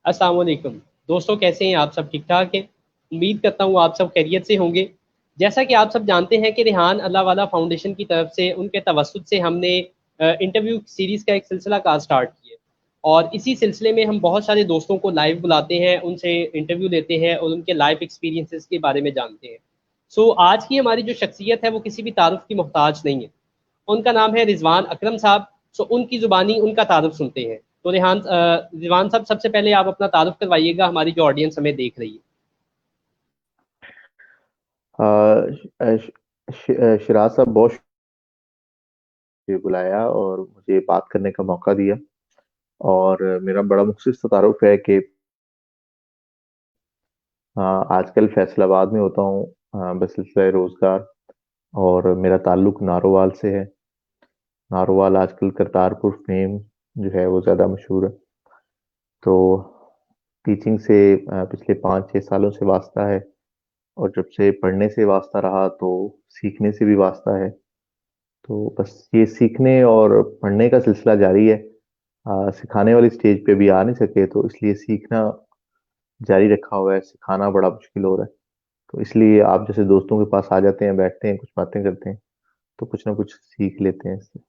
अस्सलाम वालेकुम। दोस्तों, कैसे हैं आप? सब ठीक ठाक हैं? उम्मीद करता हूँ आप सब खैरियत से होंगे। जैसा कि आप सब जानते हैं कि रेहान अल्लाह वाला फाउंडेशन की तरफ से उनके तवसुत से हमने इंटरव्यू सीरीज़ का एक सिलसिला का स्टार्ट किया। और इसी सिलसिले में हम बहुत सारे दोस्तों को लाइव बुलाते हैं, उनसे इंटरव्यू लेते हैं और उनके लाइफ एक्सपीरियंसेस के बारे में जानते हैं। सो आज की हमारी जो शख्सियत है वो किसी भी तारुफ की मोहताज नहीं है। उनका नाम है रिजवान अकरम साहब। सो उनकी ज़ुबानी उनका तारुफ सुनते हैं। तो रिजवान साहब, सबसे पहले आप अपना तारुफ करवाइएगा, हमारी जो ऑडियंस हमें देख रही है। अ, शिराज साहब, बहुत शुक्रिया बुलाया और मुझे बात करने का मौका दिया। और मेरा बड़ा मुख्तसर सा तारुफ है कि आजकल फैसलाबाद में होता हूँ बसिलसिला रोजगार। और मेरा ताल्लुक नारोवाल से है। नारोवाल आजकल करतारपुर फेम जो है वो ज़्यादा मशहूर है। तो टीचिंग से पिछले 5-6 सालों से वास्ता है। और जब से पढ़ने से वास्ता रहा तो सीखने से भी वास्ता है। तो बस ये सीखने और पढ़ने का सिलसिला जारी है। सिखाने वाली स्टेज पे भी आ नहीं सके तो इसलिए सीखना जारी रखा हुआ है। सिखाना बड़ा मुश्किल हो रहा है। तो इसलिए आप जैसे दोस्तों के पास आ जाते हैं, बैठते हैं, कुछ बातें करते हैं, तो कुछ ना कुछ सीख लेते हैं इससे।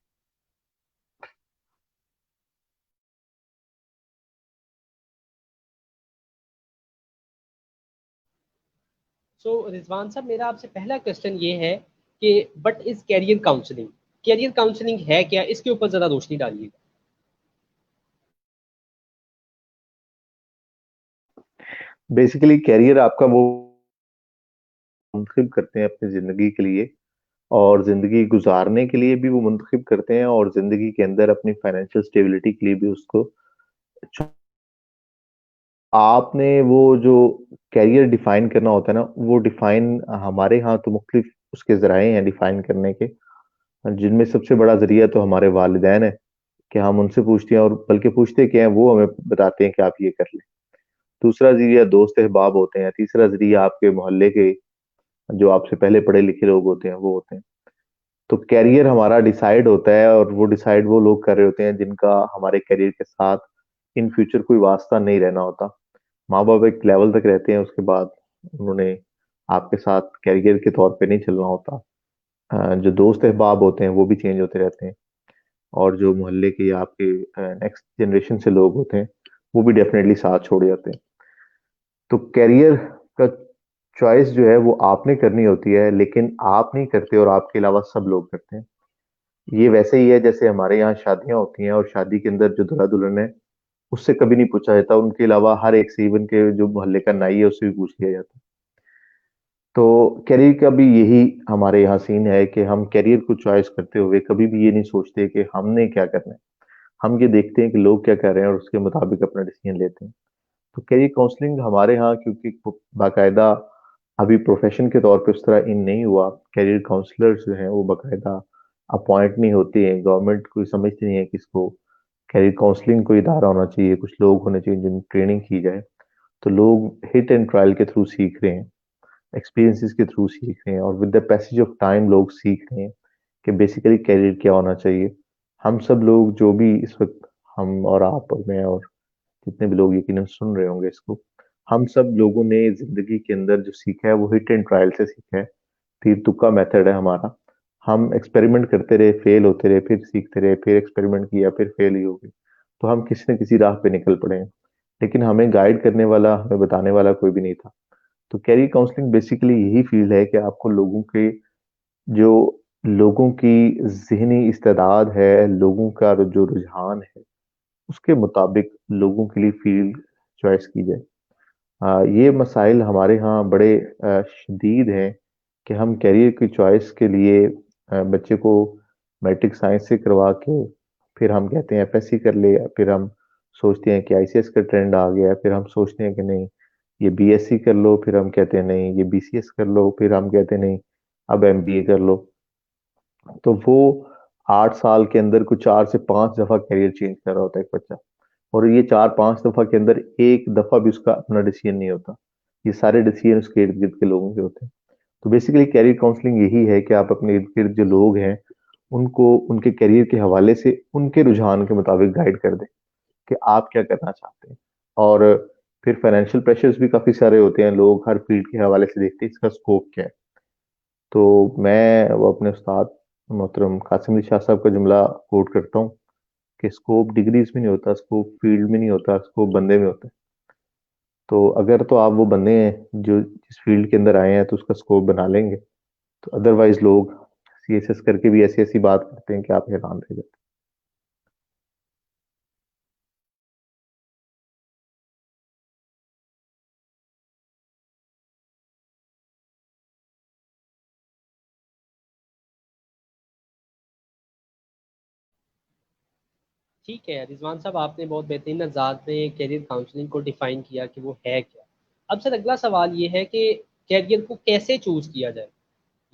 सो रिजवान साहब, मेरा आपसे पहला क्वेश्चन ये है कि but is career counselling, career counselling है क्या? इसके ऊपर ज़रा रोशनी डालिएगा। बेसिकली कैरियर आपका वो मुंतखब करते हैं अपनी जिंदगी के लिए। और जिंदगी गुजारने के लिए भी वो मुंतखब करते हैं, और जिंदगी के अंदर अपनी फाइनेंशियल स्टेबिलिटी के लिए भी उसको आपने वो जो कैरियर डिफाइन करना होता है ना, वो डिफाइन हमारे यहाँ तो मुख्तलिफ उसके जराए हैं डिफाइन करने के। जिनमें सबसे बड़ा जरिया तो हमारे वालिदैन है कि हम उनसे पूछते हैं, और बल्कि पूछते क्या है वो हमें बताते हैं कि आप ये कर लें। दूसरा जरिया दोस्त अहबाब होते हैं। तीसरा जरिया आपके मोहल्ले के जो आपसे पहले पढ़े लिखे लोग होते हैं वो होते हैं। तो कैरियर हमारा डिसाइड होता है, और वो डिसाइड वो लोग कर रहे होते हैं जिनका हमारे कैरियर के साथ इन फ्यूचर कोई वास्ता नहीं रहना होता। माँ बाप एक लेवल तक रहते हैं, उसके बाद उन्होंने आपके साथ कैरियर के तौर पे नहीं चलना होता। जो दोस्त अहबाब होते हैं वो भी चेंज होते रहते हैं। और जो मोहल्ले के या आपके नेक्स्ट जनरेशन से लोग होते हैं वो भी डेफिनेटली साथ छोड़ जाते हैं। तो कैरियर का चॉइस जो है वो आपने करनी होती है, लेकिन आप नहीं करते और आपके अलावा सब लोग करते हैं। ये वैसे ही है जैसे हमारे यहाँ शादियां होती हैं, और शादी के अंदर जो दूल्हा दुल्हन है उससे कभी नहीं पूछा जाता, उनके अलावा हर एक से, इवन के जो मोहल्ले का नाई है उससे भी पूछ लिया जाता है। तो कैरियर का भी यही हमारे यहाँ सीन है कि हम कैरियर को चॉइस करते हुए कभी भी ये नहीं सोचते कि हमने क्या करना है। हम ये देखते हैं कि लोग क्या कर रहे हैं और उसके मुताबिक अपना डिसीजन लेते हैं। तो कैरियर काउंसलिंग हमारे यहाँ क्योंकि बाकायदा अभी प्रोफेशन के तौर पे उस तरह इन नहीं हुआ। कैरियर काउंसलर्स जो हैं वो बाकायदा अपॉइंट नहीं होते हैं। गवर्नमेंट कोई समझती नहीं है कि इसको कैरियर काउंसलिंग कोई इदारा होना चाहिए, कुछ लोग होने चाहिए जिन ट्रेनिंग की जाए। तो लोग हिट एंड ट्रायल के थ्रू सीख रहे हैं, एक्सपीरियंसेस के थ्रू सीख रहे हैं, और with the passage of time लोग सीख रहे हैं कि बेसिकली कैरियर क्या होना चाहिए। हम सब लोग जो भी इस वक्त, हम और आप और मैं और जितने भी लोग यकीनन सुन रहे होंगे इसको, हम सब लोगों ने जिंदगी के अंदर जो सीखा है वो हिट एंड ट्रायल से सीखा है। तीर तुक्का मेथड है हमारा। हम एक्सपेरिमेंट करते रहे, फेल होते रहे, फिर सीखते रहे, फिर एक्सपेरिमेंट किया, फिर फेल ही हो गए। तो हम किसी न किसी राह पे निकल पड़े हैं, लेकिन हमें गाइड करने वाला, हमें बताने वाला कोई भी नहीं था। तो कैरियर काउंसलिंग बेसिकली यही फील्ड है कि आपको लोगों के जो लोगों की ज़हनी इस्तेदाद है, लोगों का जो रुझान है, उसके मुताबिक लोगों के लिए फील्ड चॉइस की जाए। ये मसाइल हमारे यहाँ बड़े शदीद हैं कि हम कैरियर की चॉइस के लिए बच्चे को मैट्रिक साइंस से करवा के फिर हम कहते हैं एफएससी कर ले, फिर हम सोचते हैं कि आईसीएस का ट्रेंड आ गया है, फिर हम सोचते हैं कि नहीं ये बीएससी कर लो, फिर हम कहते हैं नहीं ये बीसीएस कर लो, फिर हम कहते हैं नहीं अब एमबीए कर लो। तो वो 8 साल के अंदर कुछ 4 से 5 दफा कैरियर चेंज कर रहा होता है एक बच्चा। और ये 4-5 दफा के अंदर एक दफा भी उसका अपना डिसीजन नहीं होता। ये सारे डिसीजन उसके इर्द गिर्द के लोगों के होते हैं। तो बेसिकली कैरियर काउंसलिंग यही है कि आप अपने इर्द गिर्द जो लोग हैं उनको उनके करियर के हवाले से उनके रुझान के मुताबिक गाइड कर दें कि आप क्या करना चाहते हैं। और फिर फाइनेंशियल प्रेशर्स भी काफ़ी सारे होते हैं, लोग हर फील्ड के हवाले से देखते हैं इसका स्कोप क्या है। तो मैं वो अपने उस्ताद मोहतरम कासिम अली शाह साहब का जुमला कोट करता हूँ कि स्कोप डिग्रीज में नहीं होता, स्कोप फील्ड में नहीं होता, स्कोप बंदे में होता है। तो अगर तो आप वो बंदे हैं जो जिस फील्ड के अंदर आए हैं तो उसका स्कोप बना लेंगे, तो अदरवाइज लोग सीएसएस करके भी ऐसी ऐसी बात करते हैं कि आप हैरान रह जाते ठीक है रिजवान साहब, आपने बहुत बेहतरीन अंदाज में कैरियर काउंसलिंग को डिफाइन किया कि वो है क्या। अब सर अगला सवाल ये है कि कैरियर को कैसे चूज किया जाए,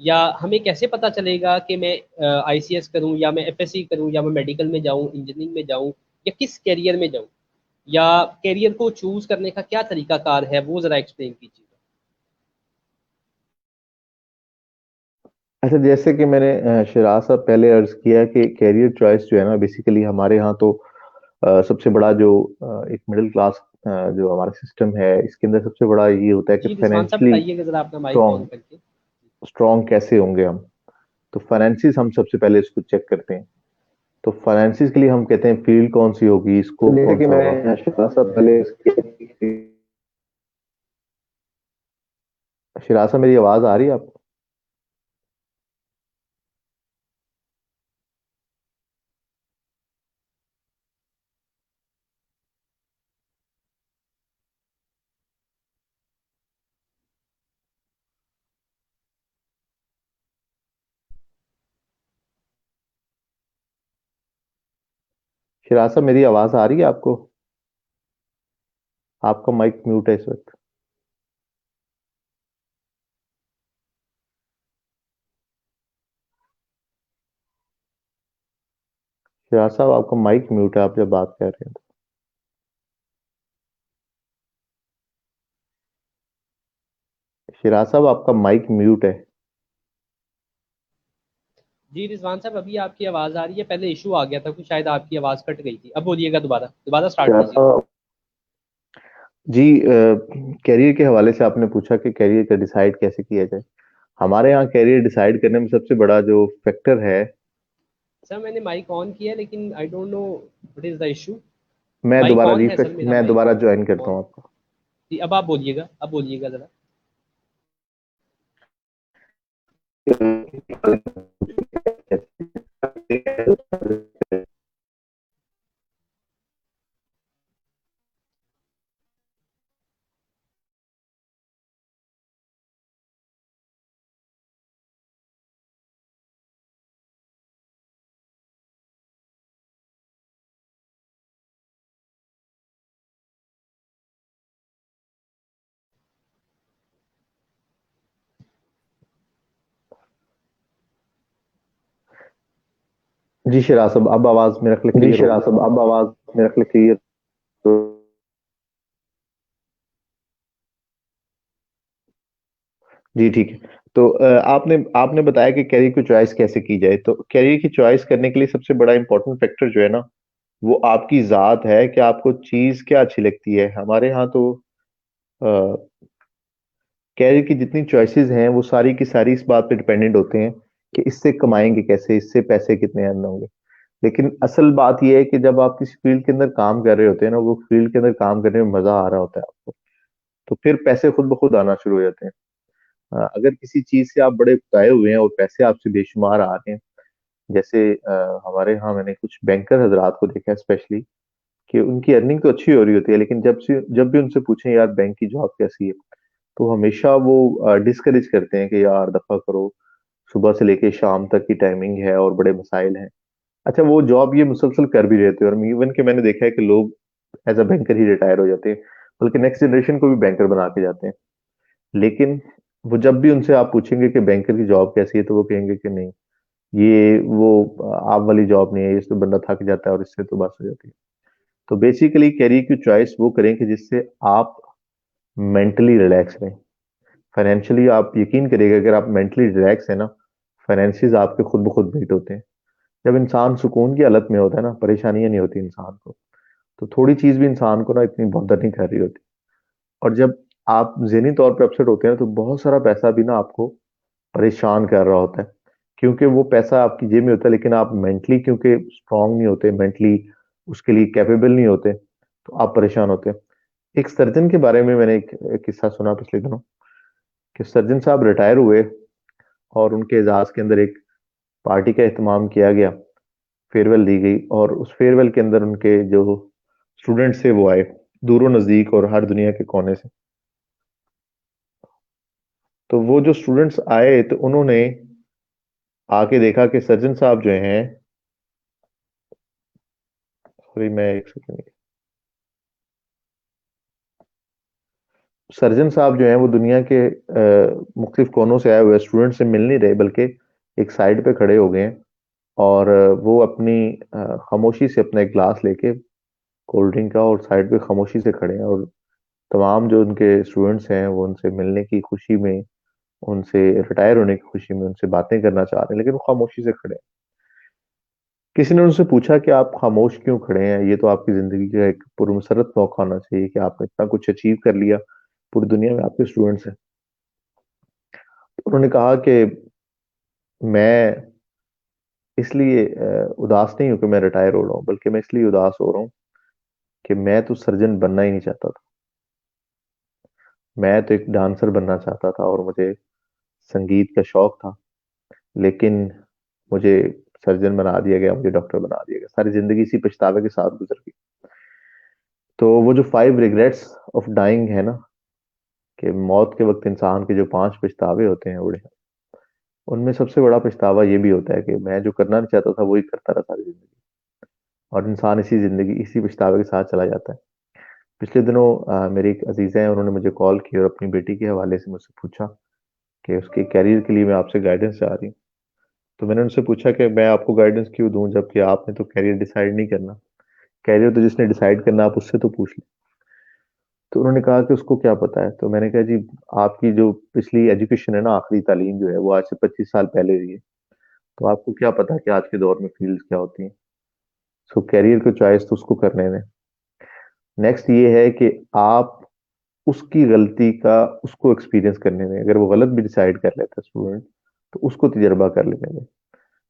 या हमें कैसे पता चलेगा कि मैं आईसीएस करूं या मैं एफएससी करूं या मैं मेडिकल में जाऊं, इंजीनियरिंग में जाऊं, या किस कैरियर में जाऊं, या कैरियर को चूज करने का क्या तरीकाकार है, वो जरा एक्सप्लेन कीजिए। हैं। अच्छा, जैसे कि मैंने शिराज साहब पहले अर्ज किया कि कैरियर चॉइस जो है ना, बेसिकली हमारे यहाँ तो सबसे बड़ा जो एक मिडिल क्लास जो हमारा सिस्टम है, इसके अंदर सबसे बड़ा ये होता है कि जी रिजवान साहब फाइनेंशियली बताइएगा जरा अपना माइक ऑन स्ट्रॉन्ग करके। स्ट्रॉन्ग कैसे होंगे हम। तो फाइनेंसिस हम सबसे पहले इसको चेक करते हैं। तो फाइनेंसिस के लिए हम कहते हैं फील्ड कौन सी होगी, स्कोप जैसे कौन कि सा होगा। जी मैं शिराज साहब पहले शिराज साहब, मेरी आवाज आ रही है आपको? शिराज साहब, मेरी आवाज आ रही है आपको? आपका माइक म्यूट है इस वक्त। शिराज साहब, आपका माइक म्यूट है आप जब बात कर रहे हैं तो। शिराज साहब, आपका माइक म्यूट है। जी रिजवान साहब, अभी आपकी आवाज़ आ रही है, पहले इशू आ गया था कुछ, शायद आपकी आवाज़ कट गई थी। अब बोलिएगा, दोबारा दोबारा स्टार्ट शिराज कीजिए। साहब जी, कैरियर के हवाले से आपने पूछा कि कैरियर का डिसाइड कैसे किया जाए। हमारे यहाँ कैरियर डिसाइड करने में सबसे बड़ा जो फैक्टर है। सर मैंने माइक ऑन किया है, लेकिन I don't know what is the issue. मैं माइक दोबारा ऑन है रिफ्रेश सर, मेरा मैं माइक दोबारा ज्वाइन करता ऑन। हूँ आपको। जी अब आप बोलिएगा, अब बोलिएगा ज़रा। जी शिराज साहब, अब आवाज मेरा जी क्लियर शिराज होगी। साहब, अब आवाज मेरा क्लियर। तो जी ठीक है। तो आपने आपने बताया कि कैरियर की चॉइस कैसे की जाए। तो कैरियर की चॉइस करने के लिए सबसे बड़ा इंपॉर्टेंट फैक्टर जो है ना, वो आपकी जात है कि आपको चीज क्या अच्छी लगती है। हमारे यहाँ तो कैरियर की जितनी चॉइसेस हैं वो सारी की सारी इस बात पे डिपेंडेंट होते हैं कि इससे कमाएंगे कैसे, इससे पैसे कितने अर्न होंगे। लेकिन असल बात यह है कि जब आप किसी फील्ड के अंदर काम कर रहे होते हैं ना, वो फील्ड के अंदर काम करने में मजा आ रहा होता है आपको, तो फिर पैसे खुद ब खुद आना शुरू हो जाते हैं। अगर किसी चीज से आप बड़े उकताए हुए हैं और पैसे आपसे बेशुमार आ रहे हैं, जैसे हमारे यहाँ मैंने कुछ बैंकर हजरात को देखा है स्पेशली, कि उनकी अर्निंग तो अच्छी हो रही होती है, लेकिन जब भी उनसे पूछें यार बैंक की जॉब कैसी है, तो हमेशा वो डिस्करेज करते हैं कि यार दफा करो, सुबह से लेके शाम तक की टाइमिंग है और बड़े मसाइल हैं। अच्छा, वो जॉब ये मुसलसल कर भी रहते हैं, और इवन के मैंने देखा है कि लोग एज अ बैंकर ही रिटायर हो जाते हैं, बल्कि नेक्स्ट जनरेशन को भी बैंकर बना के जाते हैं। लेकिन वो जब भी उनसे आप पूछेंगे कि बैंकर की जॉब कैसी है, तो वो कहेंगे कि नहीं, ये वो आप वाली जॉब नहीं है, इसमें बंदा थक जाता है और इससे तो बस हो जाती है। तो बेसिकली कैरियर की चॉइस वो करें कि जिससे आप मेंटली रिलैक्स रहें। फाइनेंशियली आप यकीन करिएगा, अगर आप मेंटली रिलैक्स है ना, फाइनेंसिस आपके खुद ब खुद मीट होते हैं। जब इंसान सुकून की हालत में होता है ना, परेशानियां नहीं होती इंसान को। तो थोड़ी चीज भी इंसान को ना इतनी बॉदर नहीं कर रही होती। और जब आप ज़हनी तौर पे अपसेट होते हैं तो बहुत सारा पैसा भी ना आपको परेशान कर रहा होता है, क्योंकि वो पैसा आपकी जेब में होता है, लेकिन आप मेंटली क्योंकि स्ट्रांग नहीं होते, मेंटली उसके लिए कैपेबल नहीं होते, तो आप परेशान होते हैं। एक सर्जन के बारे में मैंने एक किस्सा सुना पिछले दिनों, कि सर्जन साहब रिटायर हुए और उनके एजाज के अंदर एक पार्टी का एहतमाम किया गया, फेयरवेल दी गई, और उस फेयरवेल के अंदर उनके जो स्टूडेंट्स थे वो आए, दूरों नजदीक और हर दुनिया के कोने से। तो वो जो स्टूडेंट्स आए तो उन्होंने आके देखा कि सर्जन साहब जो हैं, सॉरी मैं एक सेकंड, सर्जन साहब जो हैं वो दुनिया के मुख्तलिफ कोनों से आए हुए स्टूडेंट से मिल नहीं रहे, बल्कि एक साइड पे खड़े हो गए हैं, और वो अपनी खामोशी से अपना एक ग्लास लेके कोल्ड ड्रिंक का, और साइड पे खामोशी से खड़े हैं, और तमाम जो उनके स्टूडेंट्स हैं वो उनसे मिलने की खुशी में, उनसे रिटायर होने की खुशी में उनसे बातें करना चाह रहे हैं, लेकिन वो खामोशी से खड़े हैं। किसी ने उनसे पूछा कि आप खामोश क्यों खड़े हैं, ये तो आपकी जिंदगी का एक पुरमसरत मौका होना चाहिए कि आपने इतना कुछ अचीव कर लिया, पूरी दुनिया में आपके स्टूडेंट्स हैं। तो उन्होंने कहा कि मैं इसलिए उदास नहीं हूं कि मैं रिटायर हो रहा हूँ, बल्कि मैं इसलिए उदास हो रहा हूँ कि मैं तो सर्जन बनना ही नहीं चाहता था। मैं तो एक डांसर बनना चाहता था और मुझे संगीत का शौक था, लेकिन मुझे सर्जन बना दिया गया, मुझे डॉक्टर बना दिया गया, सारी जिंदगी इसी पछतावे के साथ गुजर गई। तो वो जो 5 रिग्रेट्स ऑफ डाइंग है ना, कि मौत के वक्त इंसान के जो 5 पछतावे होते हैं उड़े, उनमें सबसे बड़ा पछतावा ये भी होता है कि मैं जो करना नहीं चाहता था वही करता रहा सारी जिंदगी, और इंसान इसी जिंदगी इसी पछतावे के साथ चला जाता है। पिछले दिनों मेरी एक अजीज़ा है, उन्होंने मुझे कॉल की और अपनी बेटी के हवाले से मुझसे पूछा कि उसके कैरियर के लिए मैं आपसे गाइडेंस चाह रही हूँ। तो मैंने उनसे पूछा कि मैं आपको गाइडेंस क्यों दूं, जबकि आपने तो कैरियर डिसाइड नहीं करना, कैरियर तो जिसने डिसाइड करना आप उससे तो पूछ लें। तो उन्होंने कहा कि उसको क्या पता है। तो मैंने कहा जी, आपकी जो पिछली एजुकेशन है ना, आखिरी तालीम जो है वो आज से 25 साल पहले हुई है, तो आपको क्या पता कि आज के दौर में फील्ड क्या होती है। सो कैरियर को चॉइस तो उसको करने दें। नेक्स्ट ये है कि आप उसकी गलती का उसको एक्सपीरियंस करने दें। अगर वो गलत भी डिसाइड कर लेता है स्टूडेंट, तो उसको तजर्बा कर लेने दें,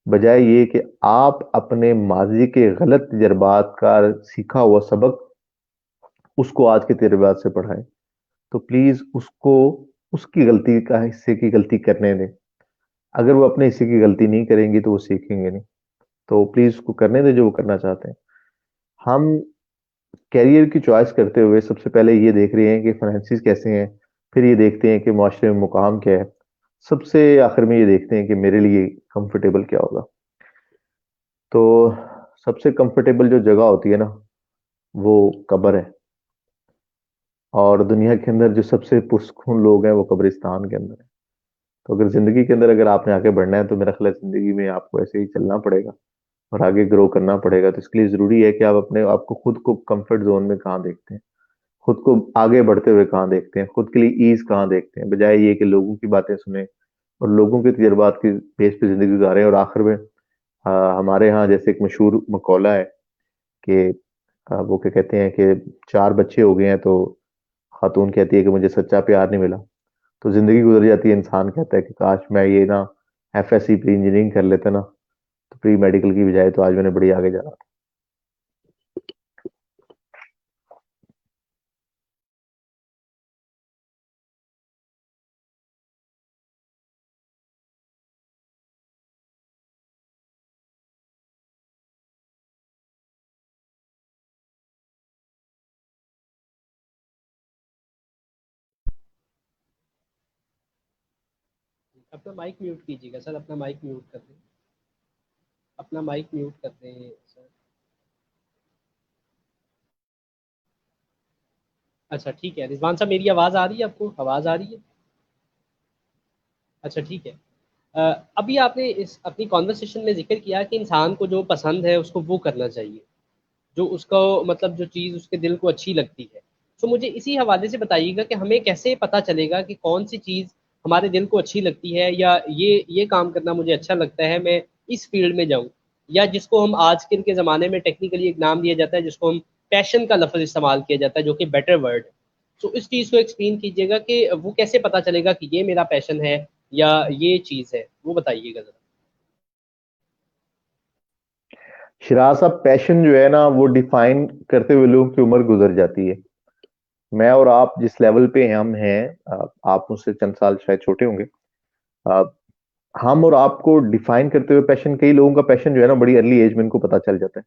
बजाय ये कि आप अपने माजी के गलत तजर्बात का सीखा हुआ सबक उसको आज के तजर्बात से पढ़ाएं। तो प्लीज उसको उसकी गलती का हिस्से की गलती करने दें। अगर वो अपने हिस्से की गलती नहीं करेंगे तो वो सीखेंगे नहीं। तो प्लीज उसको करने दें जो वो करना चाहते हैं। हम कैरियर की चॉइस करते हुए सबसे पहले ये देख रहे हैं कि फाइनेंसिस कैसे हैं, फिर ये देखते हैं कि माशरे में मुकाम क्या है, सबसे आखिर में ये देखते हैं कि मेरे लिए कंफर्टेबल क्या होगा। तो सबसे कंफर्टेबल जो जगह होती है ना, वो कब्र है, और दुनिया के अंदर जो सबसे पुरसकून लोग हैं वो कब्रिस्तान के अंदर है। तो अगर जिंदगी के अंदर अगर आपने आगे बढ़ना है, तो मेरा ख्याल है जिंदगी में आपको ऐसे ही चलना पड़ेगा और आगे ग्रो करना पड़ेगा। तो इसके लिए जरूरी है कि आप अपने आपको खुद को कंफर्ट जोन में कहाँ देखते हैं, खुद को आगे बढ़ते हुए कहाँ देखते हैं, खुद के लिए ईज कहाँ देखते हैं, बजाय ये कि लोगों की बातें सुने और लोगों के तजर्बात की बेस पे जिंदगी गुजारें। और आखिर में हमारे यहाँ जैसे एक मशहूर मकौला है कि वो क्या कहते हैं कि 4 बच्चे हो गए हैं तो खातून कहती है कि मुझे सच्चा प्यार नहीं मिला। तो जिंदगी गुजर जाती है, इंसान कहता है कि काश मैं ये ना एफएससी प्री इंजीनियरिंग कर लेता ना, तो प्री मेडिकल की बजाय तो आज मैंने बड़ी आगे जाना था। अपना माइक म्यूट कीजिएगा सर, अपना माइक म्यूट कर दें, अपना माइक म्यूट कर दें सर। अच्छा ठीक है, रिजवान साहब मेरी आवाज़ आ रही है आपको, आवाज़ आ रही है? अच्छा ठीक है। अभी आपने इस अपनी कॉन्वर्सेशन में जिक्र किया कि इंसान को जो पसंद है उसको वो करना चाहिए, जो उसको मतलब जो चीज़ उसके दिल को अच्छी लगती है। तो मुझे इसी हवाले से बताइएगा कि हमें कैसे पता चलेगा कि कौन सी चीज़ हमारे दिल को अच्छी लगती है, या ये काम करना मुझे अच्छा लगता है, मैं इस फील्ड में जाऊँ, या जिसको हम आजकल के ज़माने में टेक्निकली एक नाम दिया जाता है जिसको हम पैशन का लफ्ज़ इस्तेमाल किया जाता है जो कि बेटर वर्ड। तो इस चीज़ को एक्सप्लेन कीजिएगा कि वो कैसे पता चलेगा कि ये मेरा पैशन है या ये चीज़ है, वो बताइएगा ज़रा। शिराज साहब, पैशन जो है ना वो डिफाइन करते हुए लोगों की उम्र गुजर जाती है। मैं और आप जिस लेवल पे हम हैं, आप मुझसे चंद साल शायद छोटे होंगे। अ, हम और आपको डिफाइन करते हुए पैशन, कई लोगों का पैशन जो है ना बड़ी अर्ली एज में इनको पता चल जाता है,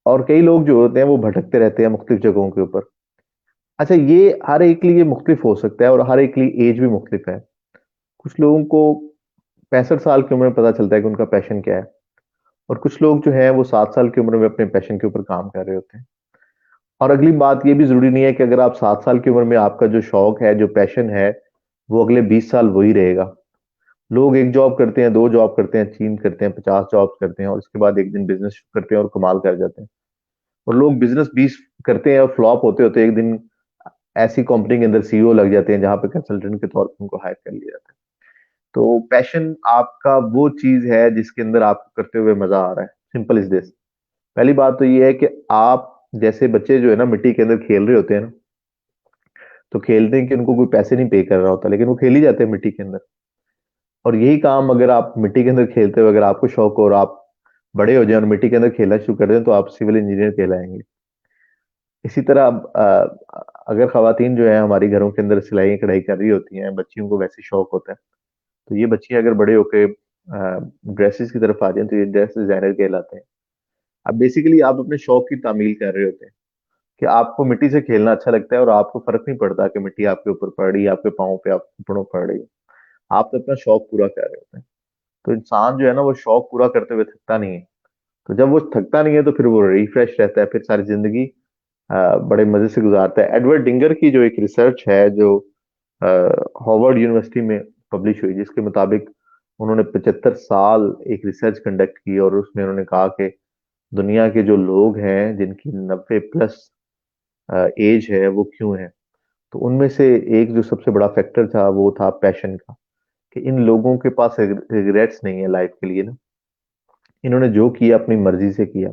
और कई लोग जो होते हैं वो भटकते रहते हैं मुख्तलिफ जगहों के ऊपर। अच्छा, ये हर एक के लिए मुख्तलिफ हो सकता है और हर एक के लिए एज भी मुख्तलिफ है। कुछ लोगों को 65 साल की उम्र में पता चलता है कि उनका पैशन क्या है, और कुछ लोग जो हैं वो 7 साल की उम्र में अपने पैशन के ऊपर काम कर रहे होते हैं। और अगली बात, ये भी जरूरी नहीं है कि अगर आप 7 साल की उम्र में आपका जो शौक है, जो पैशन है, वो अगले 20 साल वही रहेगा। लोग एक जॉब करते हैं, दो जॉब करते हैं, तीन करते हैं, 50 जॉब करते हैं, और उसके बाद एक दिन बिजनेस करते हैं और कमाल कर जाते हैं। और लोग बिजनेस 20 करते हैं और फ्लॉप होते होते एक दिन ऐसी कंपनी के अंदर सीईओ लग जाते हैं जहां पे कंसल्टेंट के तौर पर उनको हायर कर लिया जाता है। तो पैशन आपका वो चीज है जिसके अंदर आपको करते हुए मजा आ रहा है। Simple is this. पहली बात तो ये है कि आप जैसे बच्चे जो है ना मिट्टी के अंदर खेल रहे होते हैं ना, तो खेलते हैं कि उनको कोई पैसे नहीं पे कर रहा होता, लेकिन वो खेल ही जाते हैं मिट्टी के अंदर। और यही काम अगर आप मिट्टी के अंदर खेलते हो, अगर आपको शौक हो और आप बड़े हो जाए और मिट्टी के अंदर खेलना शुरू कर दें, तो आप सिविल इंजीनियर कहलाएंगे। इसी तरह अगर खवातीन जो है हमारी घरों के अंदर सिलाई कढ़ाई कर रही होती हैं, बच्चियों को वैसे शौक होता है, तो ये बच्चियां अगर बड़े होके ड्रेसेस की तरफ आ जाए तो ये ड्रेस डिजाइनर कहलाते हैं। अब बेसिकली आप अपने शौक की तामील कर रहे होते हैं कि आपको मिट्टी से खेलना अच्छा लगता है, और आपको फर्क नहीं पड़ता कि मिट्टी आपके ऊपर पड़ रही है, आपके पाँव पे, आप घुटनों पड़ रही है। आप तो अपना शौक पूरा कर रहे होते हैं। तो इंसान जो है ना वो शौक पूरा करते हुए थकता नहीं है। तो जब वो थकता नहीं है तो फिर वो रिफ्रेश रहता है, फिर सारी जिंदगी बड़े मजे से गुजारता है। एडवर्ड डिंगर की जो एक रिसर्च है, जो हार्वर्ड यूनिवर्सिटी में पब्लिश हुई, जिसके मुताबिक उन्होंने 75 साल एक रिसर्च कंडक्ट की, और उसमें उन्होंने कहा कि दुनिया के जो लोग हैं जिनकी 90+ एज है वो क्यों है। तो उनमें से एक जो सबसे बड़ा फैक्टर था वो था पैशन का, कि इन लोगों के पास रिग्रेट्स नहीं है लाइफ के लिए ना। इन्होंने जो किया अपनी मर्जी से किया।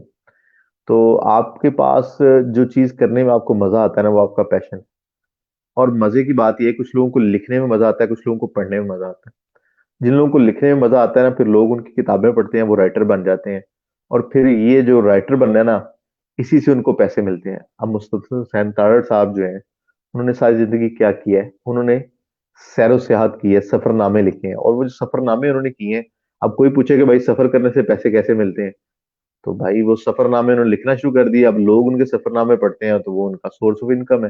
तो आपके पास जो चीज करने में आपको मजा आता है ना, वो आपका पैशन है। और मजे की बात यह है, कुछ लोगों को लिखने में मजा आता है, कुछ लोगों को पढ़ने में मजा आता है। जिन लोगों को लिखने में मजा आता है ना, फिर लोग उनकी किताबें पढ़ते हैं, वो राइटर बन जाते हैं। और फिर ये जो राइटर बनना है ना, इसी से उनको पैसे मिलते हैं। अब मुस्तफा हुसैन तारड़ साहब जो हैं, उन्होंने सारी जिंदगी क्या किया है, उन्होंने सैरो सियाहत की है, सफरनामे लिखे हैं। और वो जो सफरनामे उन्होंने किए हैं, अब कोई पूछे कि भाई सफर करने से पैसे कैसे मिलते हैं, तो भाई वो सफरनामे उन्होंने लिखना शुरू कर दिया। अब लोग उनके सफरनामे पढ़ते हैं, तो वो उनका सोर्स ऑफ इनकम है।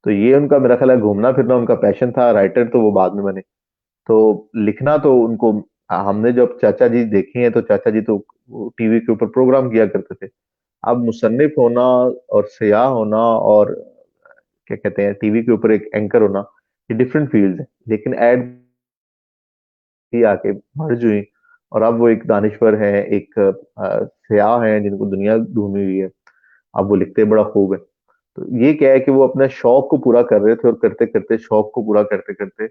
तो ये उनका, मेरा ख्याल है, घूमना फिरना उनका पैशन था। राइटर तो वो बाद में बने। तो लिखना तो उनको, हमने जब चाचा जी देखे हैं, तो चाचा जी तो टीवी के ऊपर प्रोग्राम किया करते थे। अब मुसन्निफ होना और सयाह होना और क्या कहते हैं टीवी के ऊपर एक एंकर होना, ये डिफरेंट फील्ड है। लेकिन एड ही आके मर्ज हुई, और अब वो एक दानिश्वर है, एक सयाह है जिनको दुनिया घूमी हुई है। अब वो लिखते बड़ा खूब है। तो ये क्या है कि वो अपने शौक को पूरा कर रहे थे, और करते करते, शौक को पूरा करते करते,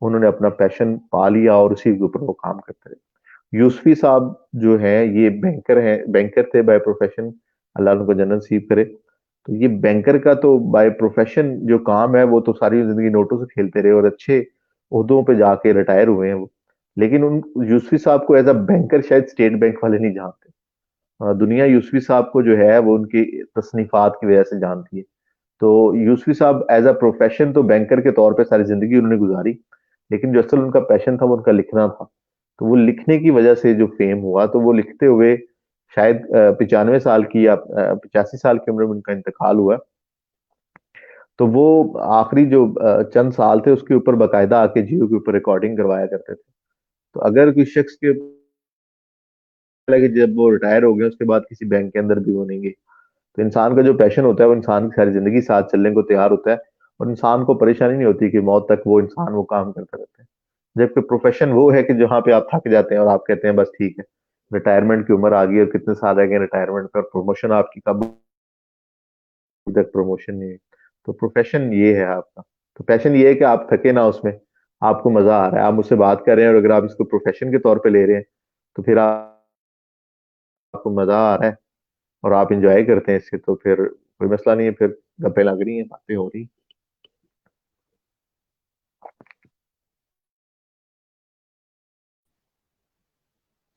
उन्होंने अपना पैशन पा लिया और उसी के ऊपर वो काम करते रहे। यूसुफी साहब जो है, ये बैंकर हैं, बैंकर थे बाय प्रोफेशन। अल्लाह उनको जन्नत नसीब करे। तो ये बैंकर का तो बाय प्रोफेशन जो काम है, वो तो सारी जिंदगी नोटों से खेलते रहे और अच्छे ओहदों पे जाके रिटायर हुए हैं वो। लेकिन उन यूसुफी साहब को एज अ बैंकर शायद स्टेट बैंक वाले नहीं जानते। दुनिया यूसुफी साहब को जो है वो उनकी तसनीफात की वजह से जानती है। तो यूसुफी साहब एज अ प्रोफेशन तो बैंकर के तौर पे सारी जिंदगी उन्होंने गुजारी, लेकिन जो असल उनका पैशन था वो उनका लिखना था। तो वो लिखने की वजह से जो फेम हुआ, तो वो लिखते हुए शायद 95 साल की या 85 साल की उम्र में उनका इंतकाल हुआ। तो वो आखिरी जो चंद साल थे उसके ऊपर बाकायदा आके जियो के ऊपर रिकॉर्डिंग करवाया करते थे। तो अगर कोई शख्स के लगे जब वो रिटायर हो गए उसके बाद किसी बैंक के अंदर भी वो नहीं गए, तो इंसान का जो पैशन होता है वो इंसान की सारी जिंदगी साथ चलने को तैयार होता है। और इंसान को परेशानी नहीं होती कि मौत तक वो इंसान वो काम करता रहता है। जबकि प्रोफेशन वो है कि जहाँ पे आप थक जाते हैं और आप कहते हैं बस ठीक है, रिटायरमेंट की उम्र आ गई और कितने साल रह गए रिटायरमेंट पर, प्रमोशन आपकी कब तक प्रमोशन नहीं है। तो प्रोफेशन ये है आपका। तो पैशन ये है कि आप थके ना उसमें, आपको मजा आ रहा है, आप मुझसे बात कर रहे हैं, और अगर आप इसको प्रोफेशन के तौर पे ले रहे हैं, तो फिर आपको मजा आ रहा है और आप इंजॉय करते हैं इससे, तो फिर कोई मसला नहीं है, फिर गप्पे लग रही हैं, बातें हो रही।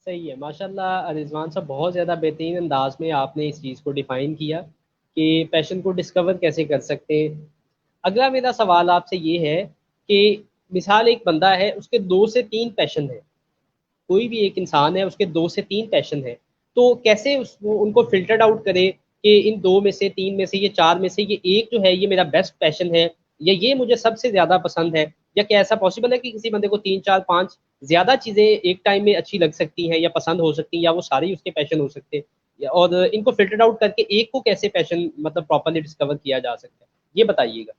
सही है माशाल्लाह रिजवान साहब, बहुत ज़्यादा बेहतरीन अंदाज में आपने इस चीज़ को डिफ़ाइन किया कि पैशन को डिस्कवर कैसे कर सकते हैं। अगला मेरा सवाल आपसे ये है कि मिसाल एक बंदा है, उसके 2 से 3 पैशन है, कोई भी एक इंसान है उसके 2 से 3 पैशन है, तो कैसे उसको उनको फिल्टर्ड आउट करे कि इन 2 में से 3 में से ये 4 में से ये एक जो है ये मेरा बेस्ट पैशन है, या ये मुझे सबसे ज़्यादा पसंद है। या क्या ऐसा पॉसिबल है कि किसी बंदे को 3 4 5 ज़्यादा चीज़ें एक टाइम में अच्छी लग सकती हैं या पसंद हो सकती हैं, या वो सारे ही उसके पैशन हो सकते हैं, और इनको फिल्टर्ड आउट करके एक को कैसे पैशन मतलब प्रॉपरली डिस्कवर किया जा सकता है, ये बताइएगा।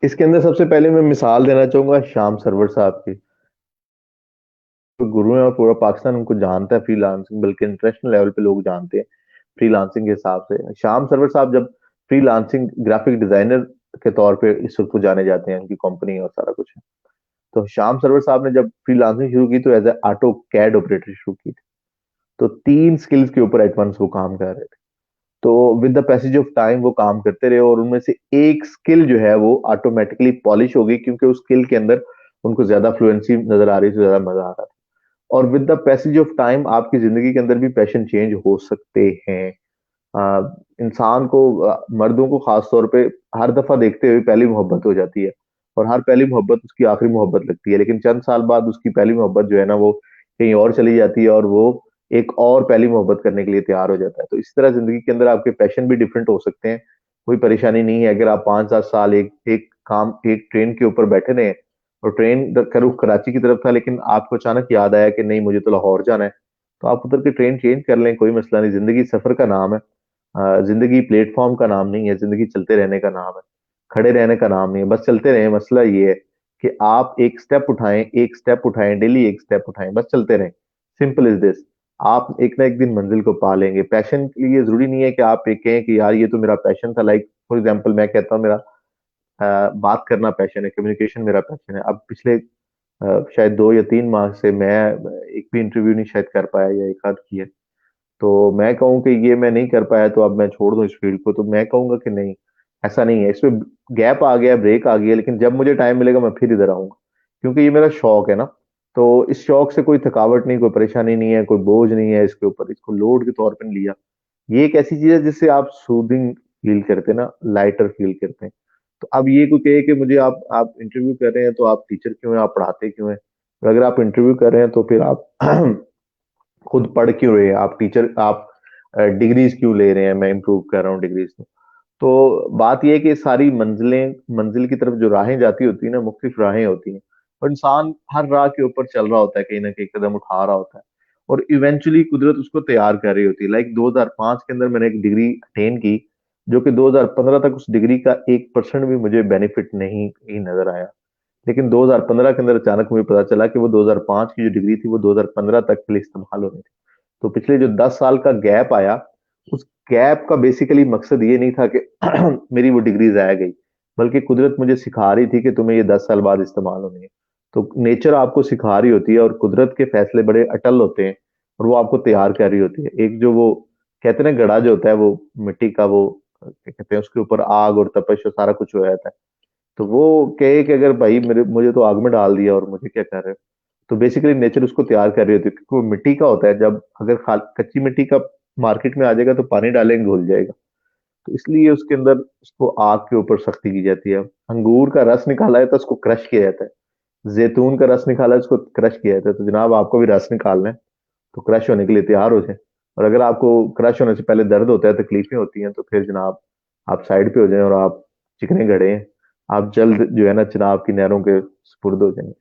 इसके अंदर सबसे पहले मैं मिसाल देना चाहूंगा शाम सरवर साहब की, तो गुरु हैं और पूरा पाकिस्तान उनको जानता है फ्रीलांसिंग, बल्कि इंटरनेशनल लेवल पे लोग जानते हैं फ्रीलांसिंग के हिसाब से। शाम सरवर साहब जब फ्रीलांसिंग ग्राफिक डिजाइनर के तौर पे इस वक्त वो जाने जाते हैं, उनकी कंपनी और सारा कुछ है। तो शाम सरवर साहब ने जब फ्रीलांसिंग शुरू की तो as a AutoCAD operator शुरू की थी। तो 3 स्किल्स के ऊपर एट वंस वो काम कर रहे थे। तो with the passage of time वो काम करते रहे और उनमें से एक स्किल जो है वो ऑटोमेटिकली पॉलिश हो गई, क्योंकि उस स्किल के अंदर उनको ज्यादा फ्लुएंसी नजर आ रही थी, ज्यादा मजा आ रहा था। और with the passage of time आपकी जिंदगी के अंदर भी पैशन चेंज हो सकते हैं। इंसान को मर्दों को खास तौर पे हर दफा देखते हुए पहली मोहब्बत हो जाती है, और हर पहली मोहब्बत उसकी आखिरी मोहब्बत लगती है, लेकिन चंद साल बाद उसकी पहली मोहब्बत जो है ना वो कहीं और चली जाती है और वो एक और पहली मोहब्बत करने के लिए तैयार हो जाता है। तो इस तरह जिंदगी के अंदर आपके पैशन भी डिफरेंट हो सकते हैं। कोई परेशानी नहीं है अगर आप 5 7 साल एक एक काम एक ट्रेन के ऊपर बैठे रहे, और ट्रेन का रुख कराची की तरफ था, लेकिन आपको अचानक याद आया कि नहीं मुझे तो लाहौर जाना है, तो आप उधर की ट्रेन चेंज कर लें, कोई मसला नहीं। जिंदगी सफर का नाम है। जिंदगी प्लेटफॉर्म का नाम नहीं है, जिंदगी चलते रहने का नाम है, खड़े रहने का नाम नहीं है, बस चलते रहे। मसला ये है कि आप एक स्टेप उठाएं, एक स्टेप उठाएं, डेली एक स्टेप उठाएं, बस चलते रहें। Simple is this. आप एक ना एक दिन मंजिल को पा लेंगे। पैशन के लिए जरूरी नहीं है कि आप एक कहें कि यार ये तो मेरा पैशन था। लाइक फॉर एग्जाम्पल मैं कहता हूँ मेरा बात करना पैशन है, कम्युनिकेशन मेरा पैशन है। अब पिछले शायद 2 या 3 माह से मैं एक भी इंटरव्यू नहीं शायद कर पाया, या एक आध की है। तो मैं कहूँ कि ये मैं नहीं कर पाया तो अब मैं छोड़ दूं इस फील्ड को, तो मैं कहूंगा कि नहीं, ऐसा नहीं है। इसमें गैप आ गया, ब्रेक आ गया, लेकिन जब मुझे टाइम मिलेगा मैं फिर इधर आऊंगा, क्योंकि ये मेरा शौक है ना। तो इस शौक से कोई थकावट नहीं, कोई परेशानी नहीं है, कोई बोझ नहीं है इसके ऊपर, इसको लोड के तौर पर नहीं लिया। ये एक ऐसी चीज है जिससे आप सूदिंग फील करते हैं ना, लाइटर फील करते हैं। तो अब ये कोई कहे कि मुझे आप इंटरव्यू कर रहे हैं तो आप टीचर क्यों हैं, आप पढ़ाते क्यों हैं? और अगर आप इंटरव्यू कर रहे हैं तो फिर आप खुद पढ़ क्यों रहे हैं? आप टीचर, आप डिग्रीज क्यों ले रहे हैं? मैं इंप्रूव कर रहा हूँ डिग्रीज। तो बात यह है कि सारी मंजिलें, मंजिल की तरफ जो राहें जाती होती है ना, मुख्तलिफ राहें होती हैं, और इंसान हर राह के ऊपर चल रहा होता है, कहीं ना कहीं कदम उठा रहा होता है, और इवेंचुअली कुदरत उसको तैयार कर रही होती है। लाइक 2005 के अंदर मैंने एक डिग्री अटेन की, जो कि 2015 तक उस डिग्री का 1% भी मुझे बेनिफिट नहीं नजर आया। लेकिन 2015 के अंदर अचानक मुझे पता चला कि वो 2005 की जो डिग्री थी वो 2015 तक के लिए इस्तेमाल होनी थी। तो पिछले जो 10 साल का गैप आया, उस गैप का बेसिकली मकसद ये नहीं था कि मेरी वो डिग्री जाया गई, बल्कि कुदरत मुझे सिखा रही थी कि तुम्हें ये 10 साल बाद इस्तेमाल होनी है। तो नेचर आपको सिखा रही होती है, और कुदरत के फैसले बड़े अटल होते हैं, और वो आपको तैयार कर रही होती है। एक जो वो कहते हैं ना गड़ा जो होता है, वो मिट्टी का, वो क्या कहते हैं, उसके ऊपर आग और तपश और सारा कुछ हो जाता है। तो वो कहे कि अगर भाई मेरे मुझे तो आग में डाल दिया और मुझे क्या कर रहे हो, तो बेसिकली नेचर उसको तैयार कर रही होती है, क्योंकि वो मिट्टी का होता है। जब अगर कच्ची मिट्टी का मार्केट में आ जाएगा तो पानी डालेंगे घुल जाएगा। तो इसलिए उसके अंदर उसको आग के ऊपर सख्ती की जाती है। अंगूर का रस निकाला है तो उसको क्रश किया जाता है, जैतून का रस निकाला है उसको क्रश किया जाता है। तो जनाब आपको भी रस निकालना है तो क्रश होने के लिए तैयार हो जाए। और अगर आपको क्रश होने से पहले दर्द होता है, तकलीफें होती हैं, तो फिर जनाब आप साइड पे हो जाएं और आप चिकने गड़े हैं। आप जल्द जो है ना चिनाब की नहरों के सुपुर्द हो जाएंगे।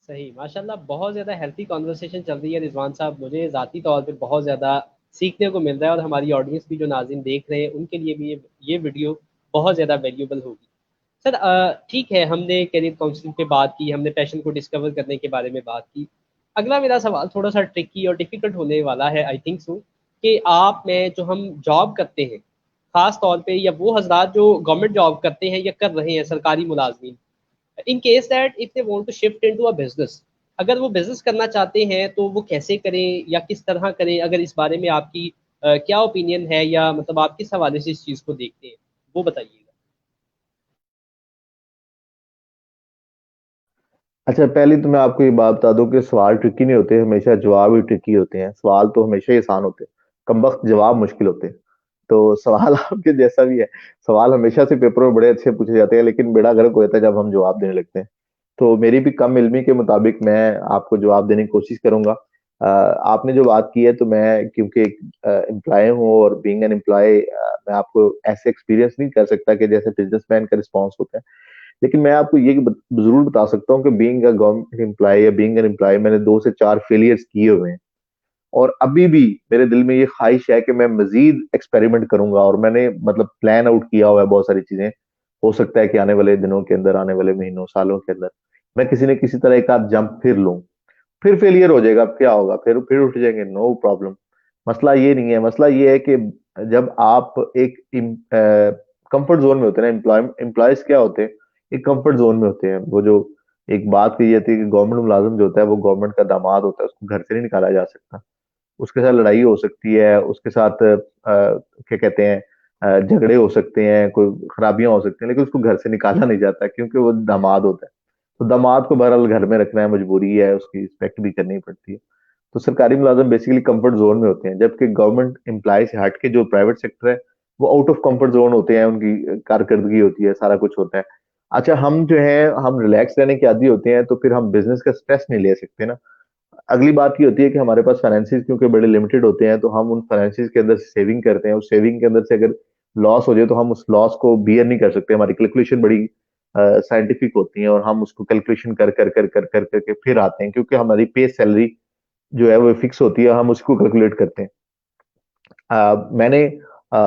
सही माशाल्लाह, बहुत ज़्यादा हेल्थी कॉन्वर्सेशन चल रही है रिजवान साहब, मुझे ज़ाती तौर पे बहुत ज़्यादा सीखने को मिल रहा है, और हमारी ऑडियंस भी जो नाज़रीन देख रहे हैं उनके लिए भी ये वीडियो बहुत ज़्यादा वैल्यूबल होगी। सर ठीक है, हमने करियर काउंसलिंग पे बात की, हमने पैशन को डिस्कवर करने के बारे में बात की। अगला मेरा सवाल थोड़ा सा ट्रिकी और डिफिकल्ट होने वाला है, आई थिंक सो, कि आप में जो हम जॉब करते हैं, ख़ास तौर पे, या वो हजरात जो गवर्नमेंट जॉब करते हैं या कर रहे हैं, सरकारी मुलाजमीन, in case that if they want to shift into a business, अगर वो बिजनेस करना चाहते हैं तो वो कैसे करें या किस तरह करें, अगर इस बारे में आपकी क्या ओपिनियन है, या मतलब आप किस हवाले से इस चीज़ को देखते हैं, वो बताइएगा। अच्छा, पहले तो मैं आपको ये बात बता दूं कि सवाल ट्रिकी नहीं होते, हमेशा जवाब ही ट्रिकी होते हैं। सवाल तो हमेशा ही आसान होते हैं, कमबख्त जवाब मुश्किल होते हैं। तो सवाल आपके जैसा भी है, सवाल हमेशा से पेपर में बड़े अच्छे पूछे जाते हैं, लेकिन बेड़ा गर्क हो जाता है जब हम जवाब देने लगते हैं। तो मेरी भी कम इल्मी के मुताबिक मैं आपको जवाब देने की कोशिश करूंगा। आपने जो बात की है, तो मैं क्योंकि एक एम्प्लॉय हूँ और बीइंग एन एम्प्लॉय मैं आपको ऐसे एक्सपीरियंस नहीं कर सकता कि जैसे बिजनेसमैन का रिस्पॉन्स होता है। लेकिन मैं आपको ये जरूर बता सकता हूँ कि बीइंग अ गवर्नमेंट एम्प्लॉय या बीइंग एन एम्प्लॉय मैंने 2 से 4 फेलियर्स किए हुए हैं। और अभी भी मेरे दिल में ये ख्वाहिश है कि मैं मजीद एक्सपेरिमेंट करूंगा, और मैंने मतलब प्लान आउट किया हुआ है बहुत सारी चीजें। हो सकता है कि आने वाले दिनों के अंदर, आने वाले महीनों, सालों के अंदर मैं किसी न किसी तरह एक आध जंप फिर लूं। फिर फेलियर हो जाएगा, अब क्या होगा, फिर उठ जाएंगे, नो प्रॉब्लम। मसला ये नहीं है, मसला ये है कि जब आप एक कंफर्ट जोन में होते हैं ना, एम्प्लॉयज क्या होते हैं, एक कंफर्ट जोन में होते हैं। वो जो एक बात कही जाती है कि गवर्नमेंट मुलाजिम जो होता है वो गवर्नमेंट का दामाद होता है, उसको घर से नहीं निकाला जा सकता। उसके साथ लड़ाई हो सकती है, उसके साथ क्या कहते हैं, झगड़े हो सकते हैं, कोई खराबियां हो सकती हैं, लेकिन उसको घर से निकाला नहीं जाता क्योंकि वो दामाद होता है। तो दामाद को बहरहाल घर में रखना है, मजबूरी है, उसकी रिस्पेक्ट भी करनी पड़ती है। तो सरकारी मुलाजिम बेसिकली कंफर्ट जोन में होते हैं, जबकि गवर्नमेंट एम्प्लॉय से हट के जो प्राइवेट सेक्टर है वो आउट ऑफ कंफर्ट जोन होते हैं, उनकी कारकर्दगी होती है, सारा कुछ होता है। अच्छा, हम जो है हम रिलैक्स रहने के आदी होते हैं, तो फिर हम बिजनेस का स्ट्रेस नहीं ले सकते ना। अगली बात ये होती है कि हमारे पास फाइनेंसिस क्योंकि बड़े लिमिटेड होते हैं, तो हम उन फाइनेंसिस के अंदर सेविंग करते हैं। उस सेविंग के अंदर से अगर लॉस हो जाए तो हम उस लॉस को बियर नहीं कर सकते। हमारी कैलकुलेशन बड़ी साइंटिफिक होती है, और हम उसको कैलकुलेशन कर करके फिर आते हैं, क्योंकि हमारी पे सैलरी जो है वो फिक्स होती है, हम उसको कैलकुलेट करते हैं। मैंने अ,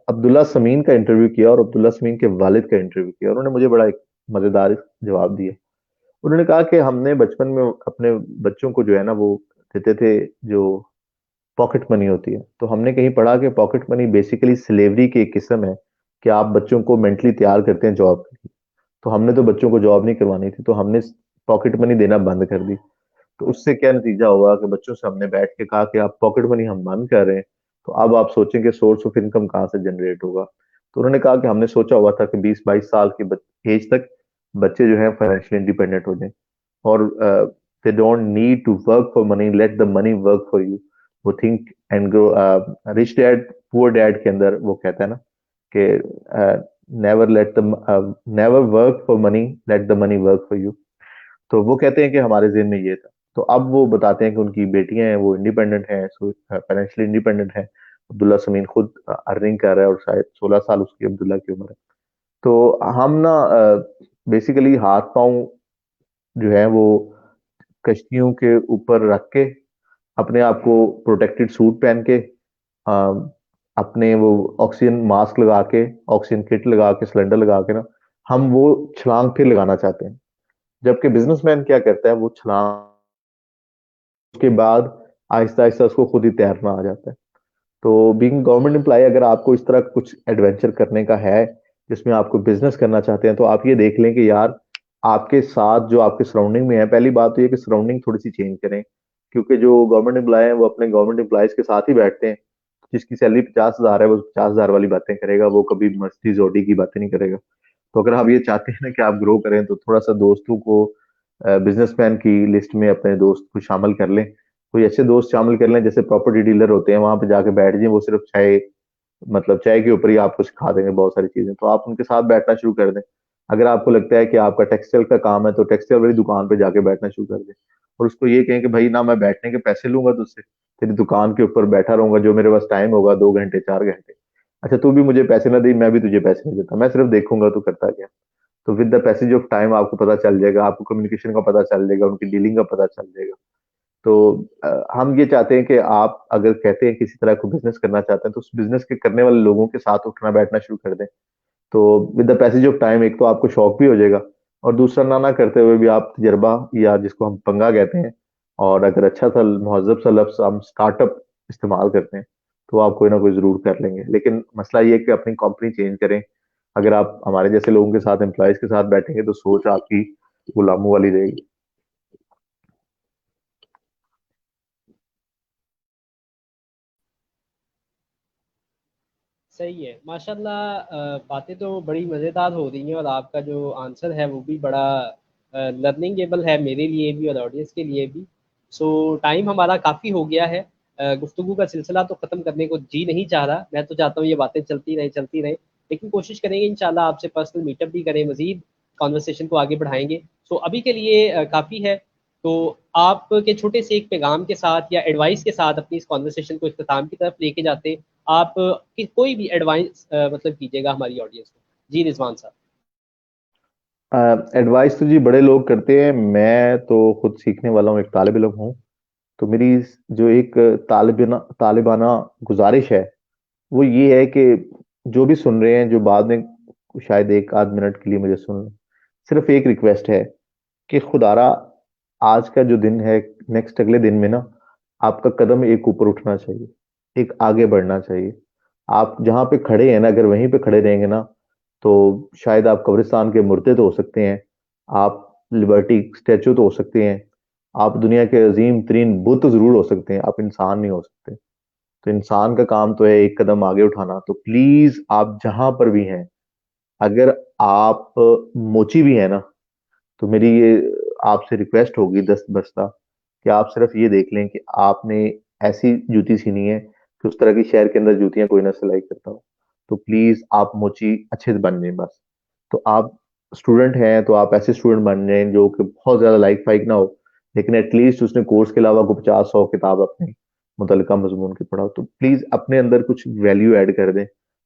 अब्दुल्ला समीन का इंटरव्यू किया और अब्दुल्ला समीन के वालिद का इंटरव्यू किया। उन्होंने मुझे बड़ा एक मजेदार जवाब दिया। उन्होंने कहा कि हमने बचपन में अपने बच्चों को जो है ना वो देते थे, जो पॉकेट मनी होती है। तो हमने कहीं पढ़ा कि पॉकेट मनी बेसिकली स्लेवरी की एक किस्म है, कि आप बच्चों को मेंटली तैयार करते हैं जॉब के लिए। तो हमने तो बच्चों को जॉब नहीं करवानी थी, तो हमने पॉकेट मनी देना बंद कर दी। तो उससे क्या नतीजा हुआ कि बच्चों से हमने बैठ के कहा कि आप पॉकेट मनी हम बंद कर रहे हैं, तो अब आप सोचें कि सोर्स ऑफ इनकम कहाँ से जनरेट होगा। तो उन्होंने कहा कि हमने सोचा हुआ था कि 20-22 साल की एज तक बच्चे जो है फाइनेंशियली इंडिपेंडेंट हो जाएं, और they don't need to work for money, let the money work for you. वो think and grow rich dad poor dad के अंदर वो कहता है ना कि never let the never work for money, let the money work for you. तो वो कहते हैं कि हमारे ज़हन में ये था। तो अब वो बताते हैं कि उनकी बेटियां हैं, वो इंडिपेंडेंट हैं, फाइनेंशियली इंडिपेंडेंट हैं। अब्दुल्ला समीन खुद अर्निंग कर रहा है, और शायद 16 साल उसकी अब्दुल्ला की उम्र है। तो हम ना बेसिकली हाथ पांव जो है वो कश्तियों के ऊपर रख के, अपने आप को प्रोटेक्टेड सूट पहन के, अ, अपने वो ऑक्सीजन मास्क लगा के, ऑक्सीजन किट लगा के, सिलेंडर लगा के ना, हम वो छलांग फिर लगाना चाहते हैं। जबकि बिजनेसमैन क्या करता है, वो छलांग के बाद आहिस्ता आहिस्ता उसको खुद ही तैरना आ जाता है। तो बीइंग गवर्नमेंट एम्प्लॉय, अगर आपको इस तरह कुछ एडवेंचर करने का है, जिसमें आपको बिजनेस करना चाहते हैं, तो आप ये देख लें कि यार आपके साथ जो आपके सराउंडिंग में है, पहली बात तो ये कि सराउंडिंग थोड़ी सी चेंज करें। क्योंकि जो गवर्नमेंट एम्प्लॉय है वो अपने गवर्नमेंट एम्प्लॉयज के साथ ही बैठते हैं। जिसकी सैलरी 50,000 है वो 50,000 वाली बातें करेगा, वो कभी मस्ती जोड़ी की बातें नहीं करेगा। तो अगर आप ये चाहते हैं ना कि आप ग्रो करें, तो थोड़ा सा दोस्तों को बिजनेसमैन की लिस्ट में अपने दोस्त को शामिल कर लें। कोई अच्छे दोस्त शामिल कर लें, जैसे प्रॉपर्टी डीलर होते हैं, वहां पे जाके बैठ जाएं। वो सिर्फ चाय, मतलब चाय के ऊपर ही आपको सिखा देंगे बहुत सारी चीजें, तो आप उनके साथ बैठना शुरू कर दें। अगर आपको लगता है कि आपका टेक्सटाइल का काम है, तो टेक्सटाइल वाली दुकान पे जाके बैठना शुरू कर दें। और उसको ये कहें कि भाई ना मैं बैठने के पैसे लूंगा तुझसे, तेरी दुकान के ऊपर बैठा रहूंगा, जो मेरे पास टाइम होगा 2 घंटे 4 घंटे। अच्छा, तू भी मुझे पैसे ना दे, मैं भी तुझे पैसे नहीं देता, मैं सिर्फ देखूंगा तू करता क्या। तो with the passage of time आपको पता चल जाएगा, आपको कम्युनिकेशन का पता चल जाएगा, उनकी डीलिंग का पता चल जाएगा। तो हम ये चाहते हैं कि आप अगर कहते हैं किसी तरह को बिजनेस करना चाहते हैं, तो उस बिजनेस के करने वाले लोगों के साथ उठना बैठना शुरू कर दें। तो with the passage of time एक तो आपको शौक भी हो जाएगा, और दूसरा ना ना करते हुए भी आप तजर्बा, या जिसको हम पंगा कहते हैं, और अगर अच्छा सा महजब सा लफ्ज हम स्टार्टअप इस्तेमाल करते हैं, तो आप कोई ना कोई जरूर कर लेंगे। लेकिन मसला ये है कि अपनी कंपनी चेंज करें। अगर आप हमारे जैसे लोगों के साथ, एम्प्लॉयज के साथ बैठेंगे, तो सोच आपकी गुलामों वाली रहेगी। सही है माशाल्लाह। बातें तो बड़ी मज़ेदार हो रही हैं और आपका जो आंसर है वो भी बड़ा लर्निंगेबल है मेरे लिए भी और ऑडियंस के लिए भी। सो टाइम हमारा काफ़ी हो गया है। गुफ्तगू का सिलसिला तो ख़त्म करने को जी नहीं चाह रहा, मैं तो चाहता हूँ ये बातें चलती रहे, लेकिन कोशिश करेंगे इंशाल्लाह आपसे पर्सनल मीटअप भी करें, मज़ीद कॉन्वर्सेशन को आगे बढ़ाएंगे। सो अभी के लिए काफ़ी है। तो आपके छोटे से एक पैगाम के साथ या एडवाइस के साथ अपनी इस कॉन्वर्सेशन को इख्तिताम की तरफ लेके जाते आप कोई भी एडवाइस मतलब कीजिएगा हमारी ऑडियंस को। जी रिजवान साहब। एडवाइस तो जी बड़े लोग करते हैं, मैं तो खुद सीखने वाला हूँ, एक तालिब इल्म हूँ। तो मेरी जो एक तालिबाना गुजारिश है वो ये है कि जो भी सुन रहे हैं, जो बाद में शायद एक आध मिनट के लिए मुझे सुन लें, सिर्फ एक रिक्वेस्ट है कि खुदारा आज का जो दिन है, नेक्स्ट अगले दिन में ना आपका कदम एक ऊपर उठना चाहिए, एक आगे बढ़ना चाहिए। आप जहां पे खड़े हैं ना, अगर वहीं पे खड़े रहेंगे ना, तो शायद आप कब्रिस्तान के मुर्दे तो हो सकते हैं, आप लिबर्टी स्टैचू तो हो सकते हैं, आप दुनिया के अजीम तरीन बुत जरूर हो सकते हैं, आप इंसान नहीं हो सकते। तो इंसान का काम तो है एक कदम आगे उठाना। तो प्लीज आप जहां पर भी हैं, अगर आप मोची भी है ना, तो मेरी ये आपसे रिक्वेस्ट होगी दस्त बस्ता कि आप सिर्फ ये देख लें कि आपने ऐसी जूती सीनी है कि उस तरह की शहर के अंदर जूतियां कोई ना सिलाई करता हो। तो प्लीज आप मोची अच्छे से बन जाएं बस। तो आप स्टूडेंट हैं तो आप ऐसे स्टूडेंट बन जाएं जो कि बहुत ज्यादा लाइक फाइक ना हो, लेकिन एटलीस्ट उसने कोर्स के अलावा को 50-100 किताब अपने मुतल्लिका मजमून की पढ़ाओ। तो प्लीज अपने अंदर कुछ वैल्यू ऐड कर दें।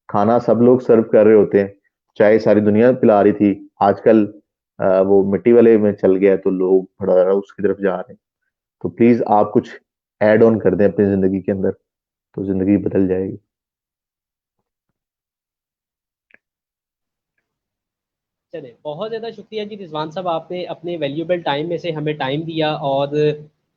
खाना सब लोग सर्व कर रहे होते हैं, चाहे सारी दुनिया पिला रही थी, आजकल वो मिट्टी वाले में चल गया है, तो लोग थोड़ा ज़रा उसकी तरफ जा रहे हैं। तो प्लीज आप कुछ ऐड ऑन कर दें अपनी जिंदगी के अंदर, तो जिंदगी बदल जाएगी। चले बहुत ज़्यादा शुक्रिया जी रिजवान साहब, आपने अपने वैल्यूएबल टाइम में से हमें टाइम दिया और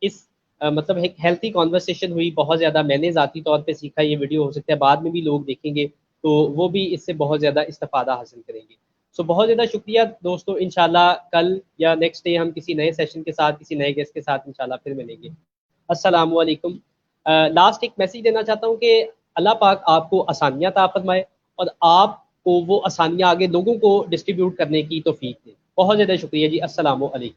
इस मतलब एक हेल्थी कॉन्वर्सेशन हुई। बहुत ज़्यादा मैंने ज़ाती तौर पे सीखा, ये वीडियो हो सकता है बाद में भी लोग देखेंगे तो वो भी इससे बहुत ज़्यादा इस्तेफादा हासिल करेंगे। सो बहुत ज़्यादा शुक्रिया दोस्तों, इंशाल्लाह कल या नेक्स्ट डे हम किसी नए सेशन के साथ किसी नए गेस्ट के साथ इंशाल्लाह फिर मिलेंगे। अस्सलाम वालेकुम। लास्ट एक मैसेज देना चाहता हूँ कि अल्लाह पाक आपको आसानियाँ अता फरमाए और आपको वो आसानियाँ आगे लोगों को डिस्ट्रीब्यूट करने की तौफीक दे। बहुत ज़्यादा शुक्रिया जी। अस्सलाम वालेकुम।